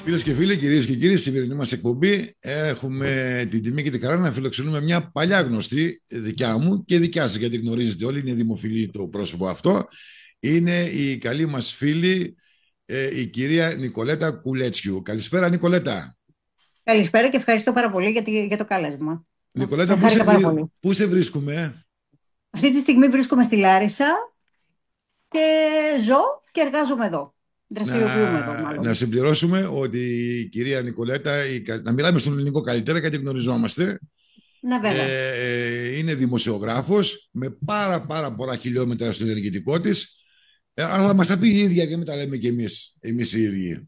Φίλες και φίλοι, κυρίες και κύριοι, στη σημερινή μας εκπομπή έχουμε την τιμή και την χαρά να φιλοξενούμε μια παλιά γνωστή δικιά μου και δικιά σας, γιατί γνωρίζετε όλοι, είναι δημοφιλή το πρόσωπο αυτό. Είναι η καλή μας φίλη, η κυρία Νικολέτα Κουλέτσιου. Καλησπέρα, Νικολέτα. Καλησπέρα και ευχαριστώ πάρα πολύ για το κάλεσμα. Νικολέτα, Χάρηκα πάρα πολύ. πού σε βρίσκουμε? Αυτή τη στιγμή βρίσκομαι στη Λάρισα και ζω και εργάζομαι εδώ. Δραστηριοποιούμε εδώ, Να μάλλον. συμπληρώσουμε ότι η κυρία Νικολέτα, να μιλάμε στον ελληνικό καλύτερα γιατί γνωριζόμαστε. Ναι, βέβαια. Είναι δημοσιογράφος με πάρα πολλά χιλιόμετρα στο ενεργητικό της, αλλά θα μας τα πει η ίδια και μην τα λέμε και εμείς οι ίδιοι.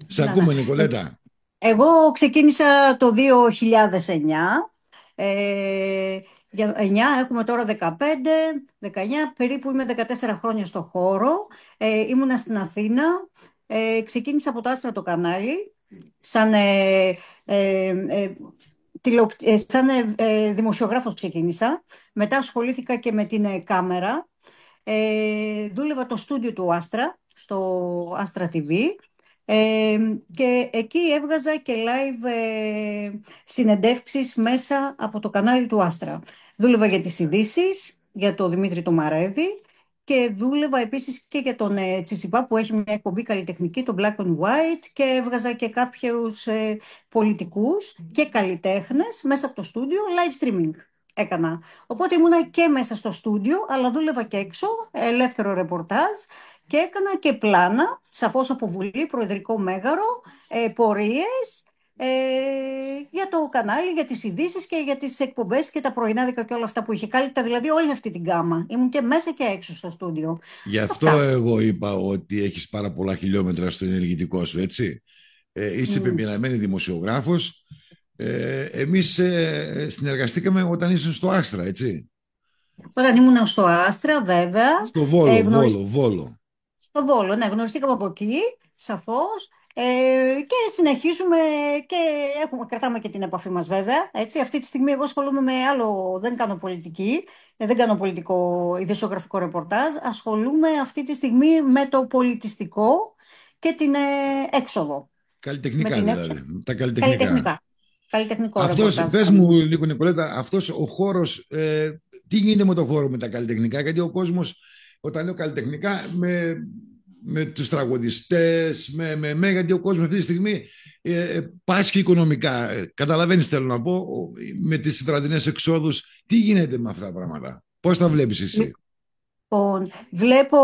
Σε Ναι, ναι. ακούμε, Νικολέτα. Εγώ ξεκίνησα το 2009. Για 9, έχουμε τώρα 15, 19, περίπου είμαι 14 χρόνια στο χώρο. Ήμουνα στην Αθήνα. Ξεκίνησα από το Άστρα το κανάλι, σαν δημοσιογράφος ξεκίνησα. Μετά ασχολήθηκα και με την κάμερα. Δούλευα το στούντιο του Άστρα, στο Άστρα TV. Και εκεί έβγαζα και live συνεντεύξεις μέσα από το κανάλι του Άστρα. Δούλευα για τις ειδήσεις, για τον Δημήτρη το Μαρέδη, και δούλευα επίσης και για τον Τσιτσιπά που έχει μια εκπομπή καλλιτεχνική, το Black and White, και έβγαζα και κάποιους πολιτικούς και καλλιτέχνες μέσα από το στούντιο, live streaming έκανα. Οπότε ήμουνα και μέσα στο στούντιο, αλλά δούλευα και έξω, ελεύθερο ρεπορτάζ, και έκανα και πλάνα, σαφώς από Βουλή, Προεδρικό Μέγαρο, πορείες, ε, για το κανάλι, για τις ειδήσεις και για τις εκπομπές και τα πρωινάδικα και όλα αυτά που είχε. Κάλυπτα δηλαδή όλη αυτή την γκάμα. Ήμουν και μέσα και έξω στο στούντιο. Γι' αυτό Αυτά. εγώ είπα ότι έχεις πάρα πολλά χιλιόμετρα στο ενεργητικό σου, έτσι. Είσαι Μμ. πεπειραμένη δημοσιογράφος. Εμείς συνεργαστήκαμε όταν ήσουν στο Άστρα, έτσι. Όταν ήμουν στο Άστρα, βέβαια, Στο Βόλο, γνωριστήκαμε. Βόλο. Στο Βόλο, ναι, γνωριστήκαμε από εκεί, σαφώς. Και συνεχίζουμε και κρατάμε και την επαφή μας, βέβαια. Έτσι, αυτή τη στιγμή εγώ ασχολούμαι με άλλο, δεν κάνω πολιτική, δεν κάνω πολιτικό ειδησιογραφικό ρεπορτάζ. Ασχολούμαι αυτή τη στιγμή με το πολιτιστικό και την έξοδο. Με Καλλιτεχνικά την έξοδο. δηλαδή, τα καλλιτεχνικά. Καλλιτεχνικά. Καλλιτεχνικό Αυτός, ρεπορτάζ πες κάνω. μου λίγο Νικολέτα, αυτός ο χώρος, τι γίνεται με τον χώρο με τα καλλιτεχνικά, γιατί ο κόσμος, όταν λέω καλλιτεχνικά, με τους τραγουδιστές, γιατί ο κόσμος αυτή τη στιγμή πάσχει οικονομικά. Καταλαβαίνεις θέλω να πω, με τις βραδινές εξόδους, τι γίνεται με αυτά τα πράγματα, πώς τα βλέπεις εσύ? Λοιπόν, βλέπω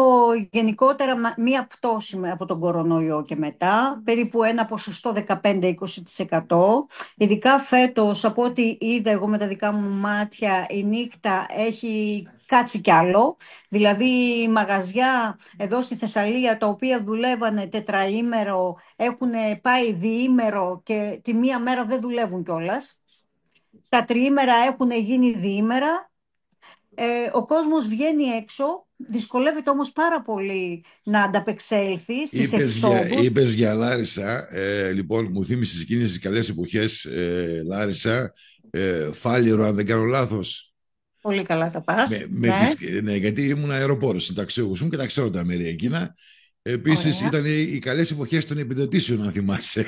γενικότερα μία πτώση από τον κορονοϊό και μετά, περίπου ένα ποσοστό 15-20%. Ειδικά φέτος, από ό,τι είδα εγώ με τα δικά μου μάτια, η νύχτα έχει κάτσει κι άλλο. Δηλαδή, οι μαγαζιά εδώ στη Θεσσαλία, τα οποία δουλεύανε τετραήμερο, έχουν πάει διήμερο και τη μία μέρα δεν δουλεύουν κιόλας. Τα τριήμερα έχουν γίνει διήμερα. Ο κόσμος βγαίνει έξω, δυσκολεύεται όμως πάρα πολύ να ανταπεξέλθει στις εξόδους. Είπες για Λάρισα, λοιπόν μου θύμισες εκείνες τις καλές εποχές, Λάρισα, Φάληρο αν δεν κάνω λάθος. Πολύ καλά τα πας, Τις, ναι, ναι, γιατί ήμουν αεροπόρος, συνταξιούχος μου και τα ξέρω τα μέρη εκείνα. Επίσης ωραία. ήταν οι καλές εποχές των επιδοτήσεων, αν θυμάσαι.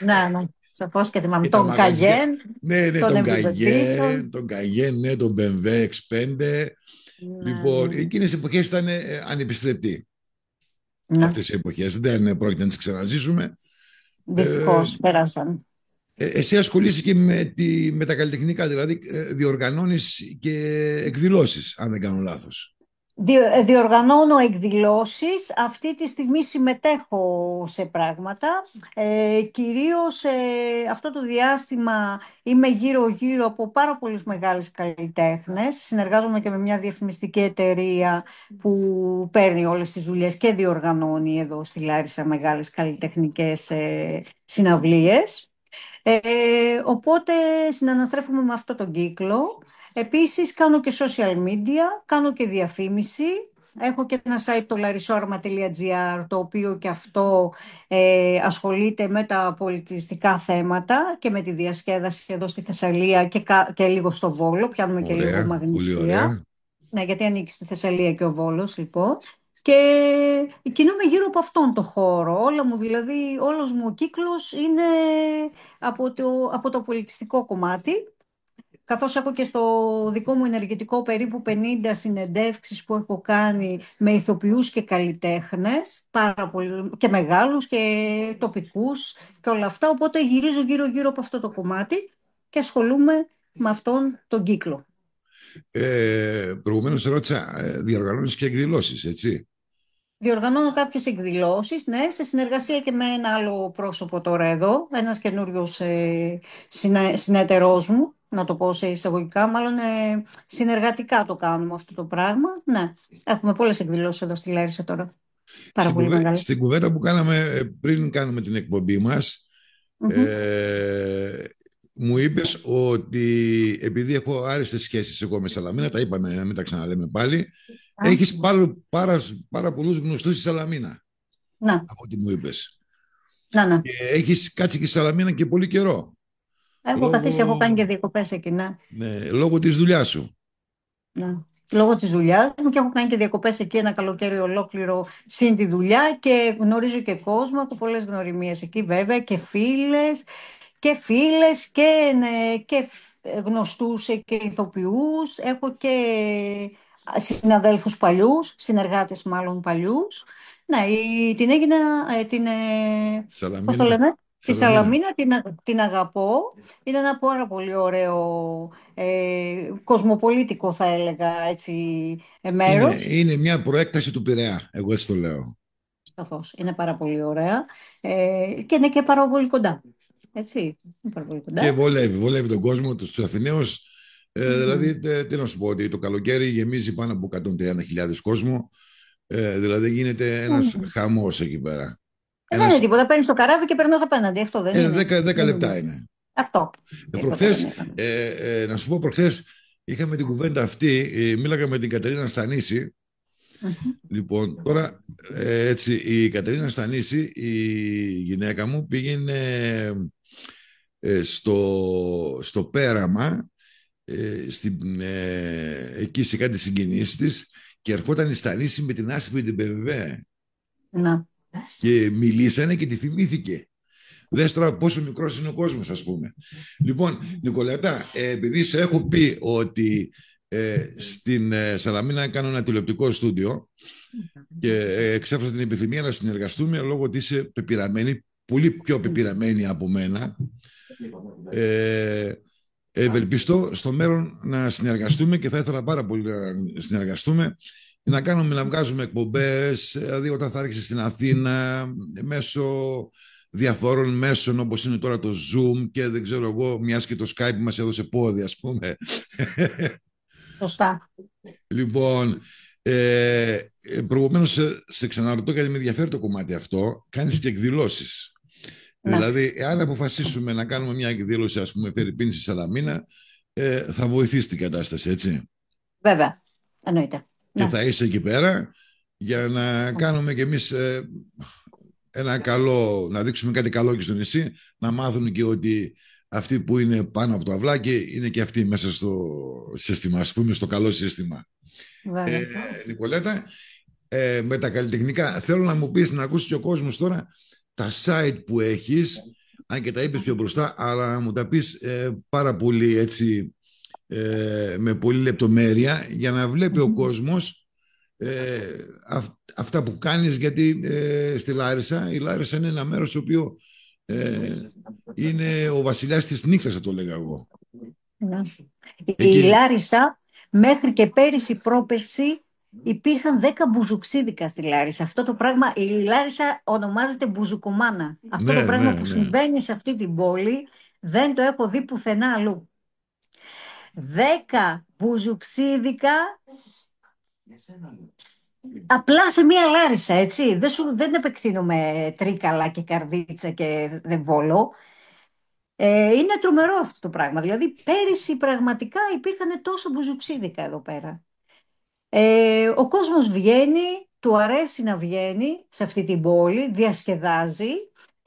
Ναι, ναι, σαφώς και θυμάμαι Και τα τον μαγαζιά. Καγέν, Ναι, τον επιδοτήσεων. Τον Καγέν, ναι, τον BMW X5. Ναι, Λοιπόν, ναι, εκείνες οι εποχές ήταν ανεπιστρεπτοί. ναι. Αυτές οι εποχές δεν πρόκειται να τις ξαναζήσουμε. Ε, Δυστυχώς πέρασαν. Εσύ ασχολείσαι και με τα καλλιτεχνικά, δηλαδή διοργανώνεις και εκδηλώσεις, αν δεν κάνω λάθος. Διοργανώνω εκδηλώσεις. Αυτή τη στιγμή συμμετέχω σε πράγματα. Κυρίως αυτό το διάστημα είμαι γύρω-γύρω από πάρα πολλούς μεγάλες καλλιτέχνες. Συνεργάζομαι και με μια διαφημιστική εταιρεία που παίρνει όλες τις δουλειές και διοργανώνει εδώ στη Λάρισα μεγάλες καλλιτεχνικές συναυλίες. Οπότε συναναστρέφουμε με αυτό τον κύκλο. Επίσης κάνω και social media, κάνω και διαφήμιση. Έχω και ένα site, το larissorma.gr, το οποίο και αυτό ασχολείται με τα πολιτιστικά θέματα και με τη διασκέδαση εδώ στη Θεσσαλία και λίγο στο Βόλο. Πιάνουμε και λίγο Ωραία, πολύ Μαγνησία. ωραία. Ναι, γιατί ανήκει στη Θεσσαλία και ο Βόλος, λοιπόν. και κινούμαι γύρω από αυτόν το χώρο. Όλα μου, δηλαδή, όλος μου ο κύκλος είναι από το πολιτιστικό κομμάτι, καθώς έχω και στο δικό μου ενεργητικό περίπου 50 συνεντεύξεις που έχω κάνει με ηθοποιούς και καλλιτέχνες, πάρα πολύ, και μεγάλους και τοπικούς και όλα αυτά, οπότε γυρίζω γύρω-γύρω από αυτό το κομμάτι και ασχολούμαι με αυτόν τον κύκλο. Προηγουμένως ρώτησα, διοργανώνεις και εκδηλώσεις, έτσι. Διοργανώνω κάποιες εκδηλώσεις, ναι, σε συνεργασία και με ένα άλλο πρόσωπο τώρα εδώ, ένας καινούριος συνεταιρός μου, να το πω σε εισαγωγικά, μάλλον συνεργατικά το κάνουμε αυτό το πράγμα. Ναι, έχουμε πολλές εκδηλώσεις εδώ στη Λάρισα τώρα, πάρα πολύ μεγάλη. Στην κουβέντα που κάναμε πριν κάνουμε την εκπομπή μας, Μμμ. ε, μου είπες ότι επειδή έχω άριστες σχέσεις εγώ με Σαλαμίνα, τα είπαμε, μην τα ξαναλέμε πάλι, Α, έχεις πάρα πολλούς γνωστούς στη Σαλαμίνα, Να, από ό,τι μου είπες. να. Και έχεις κάτσει και στη Σαλαμίνα και πολύ καιρό, Έχω καθίσει, έχω κάνει και διακοπές εκεί, ναι. ναι, λόγω της δουλειάς σου. Ναι. Λόγω της δουλειάς μου και έχω κάνει και διακοπές εκεί ένα καλοκαίρι ολόκληρο συν τη δουλειά και γνωρίζω και κόσμο, έχω πολλές γνωριμίες εκεί βέβαια και φίλες και γνωστούς και ηθοποιούς. Έχω και συναδέλφους παλιούς, συνεργάτες μάλλον παλιούς. Ναι, την έγινα, πώς το Σαλαμίνα, λέμε, τη Σαλαμίνα. Σαλαμίνα την αγαπώ. Είναι ένα πάρα πολύ ωραίο, κοσμοπολίτικο θα έλεγα έτσι, μέρος. Είναι μια προέκταση του Πειραιά, εγώ έτσι το λέω. Σαφώς, είναι πάρα πολύ ωραία και είναι και πάρα πολύ κοντά. Έτσι, είναι πάρα πολύ Και κοντά. βολεύει τον κόσμο, τους Αθηναίους. Μμμ. Δηλαδή, τι να σου πω, ότι το καλοκαίρι γεμίζει πάνω από 130.000 κόσμο. Δηλαδή, γίνεται ένας Μμμ. χαμός εκεί πέρα. Δεν είναι Ένας, τίποτα. Παίρνει το καράβι και περνά απέναντι. Αυτό δεν είναι. 10 Δεν λεπτά είναι. είναι. Αυτό. Τίποτα δεν Προχθές, είναι. να σου πω, προχθές είχαμε την κουβέντα αυτή, μίλαγα με την Κατερίνα Στανίση. Μμμ. Λοιπόν, τώρα έτσι, η Κατερίνα Στανίση, η γυναίκα μου, πήγαινε στο πέραμα, εκεί σε κάτι συγκινήσεις της, και ερχόταν η Στανίση με την Άσπρη την Πεβέ Να. και μιλήσανε και τη θυμήθηκε. Δες τώρα πόσο μικρός είναι ο κόσμος, ας πούμε. Λοιπόν, Νικολέτα, επειδή σε έχω πει ότι στην Σαλαμίνα κάνω ένα τηλεοπτικό στούντιο και εξέφρασα την επιθυμία να συνεργαστούμε λόγω ότι είσαι πεπειραμένη, πολύ πιο πεπειραμένη από μένα. Ευελπιστώ στο μέλλον να συνεργαστούμε και θα ήθελα πάρα πολύ να συνεργαστούμε, να βγάζουμε εκπομπές, δηλαδή όταν θα έρχεσαι στην Αθήνα μέσω διαφόρων μέσων όπως είναι τώρα το Zoom και δεν ξέρω εγώ, μιας και το Skype μας έδωσε πόδι, ας πούμε. Σωστά. Λοιπόν, προηγουμένως σε ξαναρωτώ γιατί με ενδιαφέρει το κομμάτι αυτό, κάνεις και εκδηλώσεις. Να. Δηλαδή, εάν αποφασίσουμε να κάνουμε μια εκδήλωση, ας πούμε, Φερρυπίν στη Σαλαμίνα, θα βοηθήσει την κατάσταση, έτσι. Βέβαια. Εννοείται. Και Ναι. θα είσαι εκεί πέρα για να κάνουμε κι εμείς ένα καλό, να δείξουμε κάτι καλό και στο νησί, να μάθουν και ότι αυτοί που είναι πάνω από το αυλάκι είναι και αυτοί μέσα στο σύστημα, ας πούμε, στο καλό σύστημα. Βέβαια. Νικολέτα, με τα καλλιτεχνικά, θέλω να μου πεις, να ακούσει και ο κόσμος τώρα, τα site που έχεις, αν και τα είπες πιο μπροστά, αλλά να μου τα πεις πάρα πολύ έτσι, με πολύ λεπτομέρεια, για να βλέπει ο κόσμος αυτά που κάνεις, γιατί στη Λάρισα, η Λάρισα είναι ένα μέρος το οποίο είναι ο βασιλιάς της νύχτας, θα το λέγα εγώ. Ναι. Η Εκεί, Λάρισα μέχρι και πέρυσι πρόπερσι υπήρχαν 10 μπουζουξίδικα στη Λάρισα. Αυτό το πράγμα, η Λάρισα ονομάζεται μπουζουκομάνα. Αυτό το ναι, πράγμα ναι, που ναι. συμβαίνει σε αυτή την πόλη δεν το έχω δει πουθενά αλλού. 10 μπουζουξίδικα απλά σε μία Λάρισα, έτσι. Δεν επεκτείνουμε Τρίκαλα και Καρδίτσα και Δεβόλο. Είναι τρομερό αυτό το πράγμα. Δηλαδή, πέρυσι πραγματικά υπήρχαν τόσα μπουζουξίδικα εδώ πέρα. Ο κόσμος βγαίνει, του αρέσει να βγαίνει σε αυτή την πόλη, διασκεδάζει.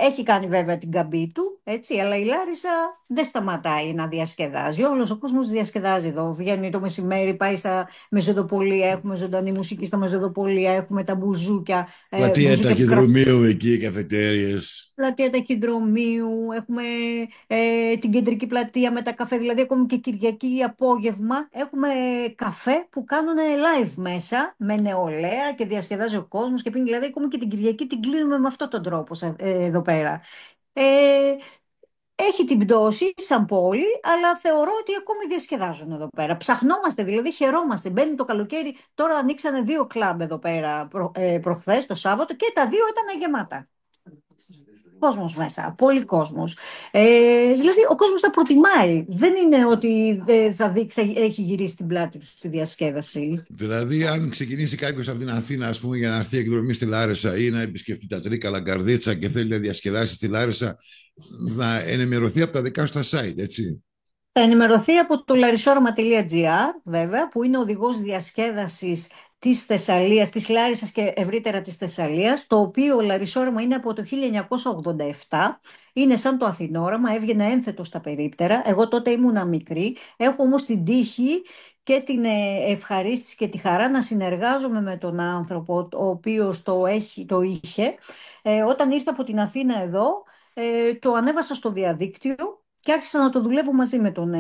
Έχει κάνει βέβαια την καμπή του, έτσι, αλλά η Λάρισα δεν σταματάει να διασκεδάζει. Όλος ο κόσμος διασκεδάζει εδώ. Βγαίνει το μεσημέρι, πάει στα μεζοδοπολία, έχουμε ζωντανή μουσική στα μεζοδοπολία, έχουμε τα μπουζούκια, Πλατεία μπουζούκια που ταχυδρομείου εκεί, καφετέριες. πλατεία ταχυδρομείου, έχουμε την κεντρική πλατεία με τα καφέ, δηλαδή ακόμη και Κυριακή απόγευμα έχουμε καφέ που κάνουν live μέσα με νεολαία και διασκεδάζει ο κόσμος και πίνει, δηλαδή ακόμη και την Κυριακή την κλείνουμε με αυτόν τον τρόπο εδώ πέρα. Ε, Έχει την πτώση σαν πόλη, αλλά θεωρώ ότι ακόμη διασκεδάζουν εδώ πέρα. Ψαχνόμαστε, δηλαδή χαιρόμαστε. Μπαίνει το καλοκαίρι, τώρα ανοίξανε 2 κλαμπ εδώ πέρα προχθές το Σάββατο και τα 2 ήταν γεμάτα. Κόσμος μέσα, πολύ κόσμος. Δηλαδή ο κόσμος τα προτιμάει. Δεν είναι ότι θα δείξει, έχει γυρίσει την πλάτη του στη διασκέδαση. Δηλαδή, αν ξεκινήσει κάποιο από την Αθήνα, ας πούμε, για να έρθει εκδρομή στη Λάρισα ή να επισκεφτεί τα Τρίκαλα, Καρδίτσα και θέλει να διασκεδάσει στη Λάρισα, να ενημερωθεί από τα δικά σου τα site, έτσι. Θα ενημερωθεί από το larissorama.gr, βέβαια, που είναι οδηγός διασκέδασης της Θεσσαλίας, της Λάρισας και ευρύτερα της Θεσσαλίας, το οποίο Λαρισόραμα είναι από το 1987, είναι σαν το Αθηνόραμα, έβγαινε ένθετο στα περίπτερα. Εγώ τότε ήμουνα μικρή, έχω όμως την τύχη και την ευχαρίστηση και τη χαρά να συνεργάζομαι με τον άνθρωπο ο οποίος το είχε. Όταν ήρθα από την Αθήνα εδώ, το ανέβασα στο διαδίκτυο και άρχισα να το δουλεύω μαζί με τον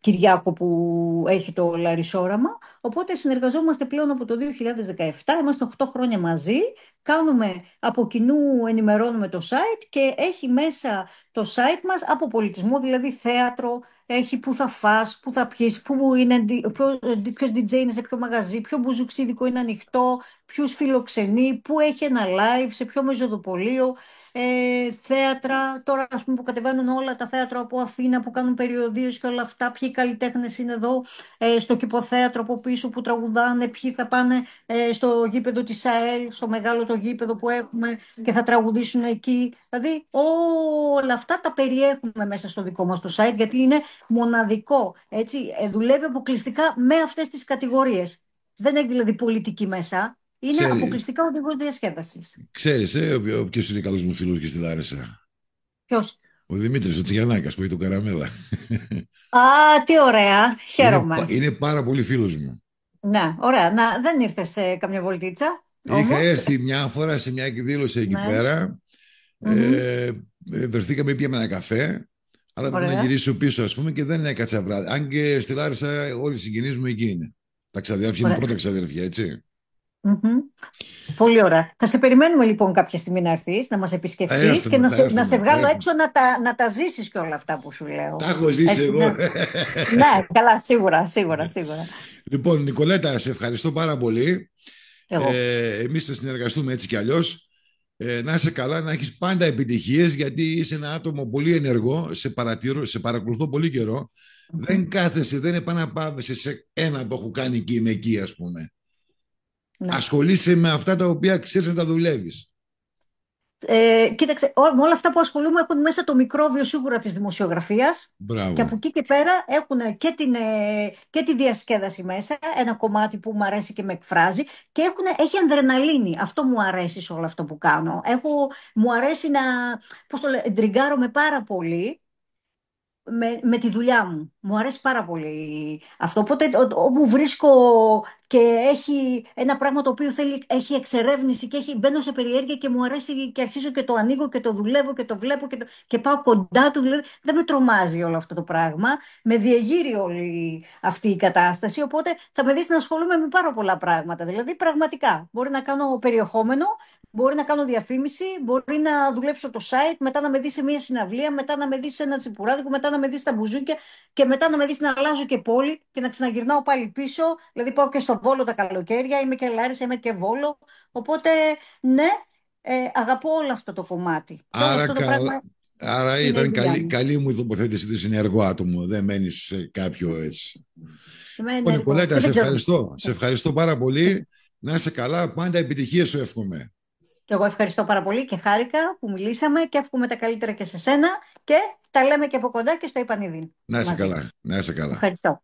Κυριάκο που έχει το Λαρισόραμα. Οπότε συνεργαζόμαστε πλέον από το 2017, είμαστε 8 χρόνια μαζί, κάνουμε από κοινού, ενημερώνουμε το site και έχει μέσα το site μας από πολιτισμό, δηλαδή θέατρο, έχει που θα φας, που θα πιεις, που είναι, ποιος DJ είναι σε ποιο μαγαζί, ποιο μπουζουξίδικο είναι ανοιχτό, ποιους φιλοξενεί, που έχει ένα live, σε ποιο μεζοδοπολείο, θέατρα, τώρα ας πούμε που κατεβαίνουν όλα τα θέατρα από Αθήνα που κάνουν περιοδίες και όλα αυτά, ποιοι καλλιτέχνες είναι εδώ στο κηποθέατρο από πίσω που τραγουδάνε, ποιοι θα πάνε στο γήπεδο της ΑΕΛ, στο μεγάλο το γήπεδο που έχουμε και θα τραγουδήσουν εκεί. Δηλαδή όλα αυτά τα περιέχουμε μέσα στο δικό μας το site γιατί είναι μοναδικό, έτσι, δουλεύει αποκλειστικά με αυτές τις κατηγορίες. Δεν έχει δηλαδή πολιτική μέσα. Είναι Ξέρει, αποκλειστικά οδηγός διασκέδασης. ξέρεις, ποιος είναι καλός μου φίλος και στη Λάρισα. Ποιος? Ο Δημήτρης, ο Τσιγιαννάκας που έχει τον Καραμέλα. Α, τι ωραία. Χαίρομαι. Είναι πάρα πολύ φίλος μου. Ναι, ωραία. Να, δεν ήρθες σε καμιά βολτίτσα, Είχα όμως. έρθει μια φορά σε μια εκδήλωση εκεί Ναι. πέρα. Μμμ. Βρεθήκαμε, πήγαμε ένα καφέ, αλλά πρέπει να Ωραία. γυρίσω πίσω, ας πούμε, και δεν έκατσα βράδυ. Αν και στη Λάρισα όλοι οι συγγενείς μου εκεί είναι. Τα ξαδέρφια μου, Ωραία. πρώτα ξαδέρφια, έτσι. Μμμ. Πολύ ωραία. Θα σε περιμένουμε λοιπόν κάποια στιγμή να έρθεις, να μας Θα επισκεφτείς και έρθουμε, θα να σε έρθουμε, θα βγάλω έρθουμε. έξω να τα ζήσεις και όλα αυτά που σου Τα λέω. έχω ζήσει Έτσι, εγώ. ναι, καλά, σίγουρα, σίγουρα, σίγουρα. Λοιπόν, Νικολέτα, σε ευχαριστώ πάρα πολύ. Εγώ. Εμείς θα συνεργαστούμε έτσι κι αλλιώς. Να είσαι καλά, να έχεις πάντα επιτυχίες, γιατί είσαι ένα άτομο πολύ ενεργό, σε παρακολουθώ πολύ καιρό. Μμμ. Δεν κάθεσαι, δεν επαναπάβεσαι σε ένα που έχω κάνει εκεί, είμαι εκεί, ας πούμε. Ναι. Ασχολείσαι με αυτά τα οποία ξέρεις να τα δουλεύεις. Κοίταξε, με όλα αυτά που ασχολούμαι έχουν μέσα το μικρόβιο σίγουρα της δημοσιογραφίας και Μπράβο. από εκεί και πέρα έχουν και τη διασκέδαση μέσα, ένα κομμάτι που μου αρέσει και με εκφράζει και έχει ανδρεναλίνη. Αυτό μου αρέσει σε όλο αυτό που κάνω. Μου αρέσει να, πώς το λέω, εντριγκάρομαι πάρα πολύ με τη δουλειά μου. Μου αρέσει πάρα πολύ αυτό. Οπότε όπου βρίσκω και έχει ένα πράγμα το οποίο έχει εξερεύνηση και μπαίνω σε περιέργεια και μου αρέσει και αρχίζω και το ανοίγω και το δουλεύω και το βλέπω και πάω κοντά του. Δηλαδή δεν με τρομάζει όλο αυτό το πράγμα. Με διεγείρει όλη αυτή η κατάσταση. Οπότε θα με δεις να ασχολούμαι με πάρα πολλά πράγματα. Δηλαδή πραγματικά μπορεί να κάνω περιεχόμενο. Μπορεί να κάνω διαφήμιση, μπορεί να δουλέψω το site, μετά να με δει σε μια συναυλία, μετά να με δει σε ένα τσιπουράδικο, μετά να με δει στα μπουζούκια και μετά να με δει να αλλάζω και πόλη και να ξαναγυρνάω πάλι πίσω. Δηλαδή πάω και στο Βόλο τα καλοκαίρια, είμαι και Λάρισα, είμαι και Βόλο. Οπότε ναι, αγαπώ όλο αυτό το κομμάτι. Και όλο Άρα, αυτό το πράγμα άρα είναι η ήταν δουλειά καλή, μου. καλή μου η τοποθέτηση του συνεργού άτομο. Δεν μένεις σε κάποιο έτσι. Είμαι Λοιπόν, ενεργό Νικολέτα, και σε δεν ξέρω. ευχαριστώ. Σε ευχαριστώ πάρα πολύ. Να είσαι καλά. Πάντα επιτυχία σου εύχομαι. Και εγώ ευχαριστώ πάρα πολύ και χάρηκα που μιλήσαμε και εύχομαι τα καλύτερα και σε σένα και τα λέμε και από κοντά και στο Ιπανίδη Να είσαι μαζί. καλά. Να είσαι καλά. Ευχαριστώ.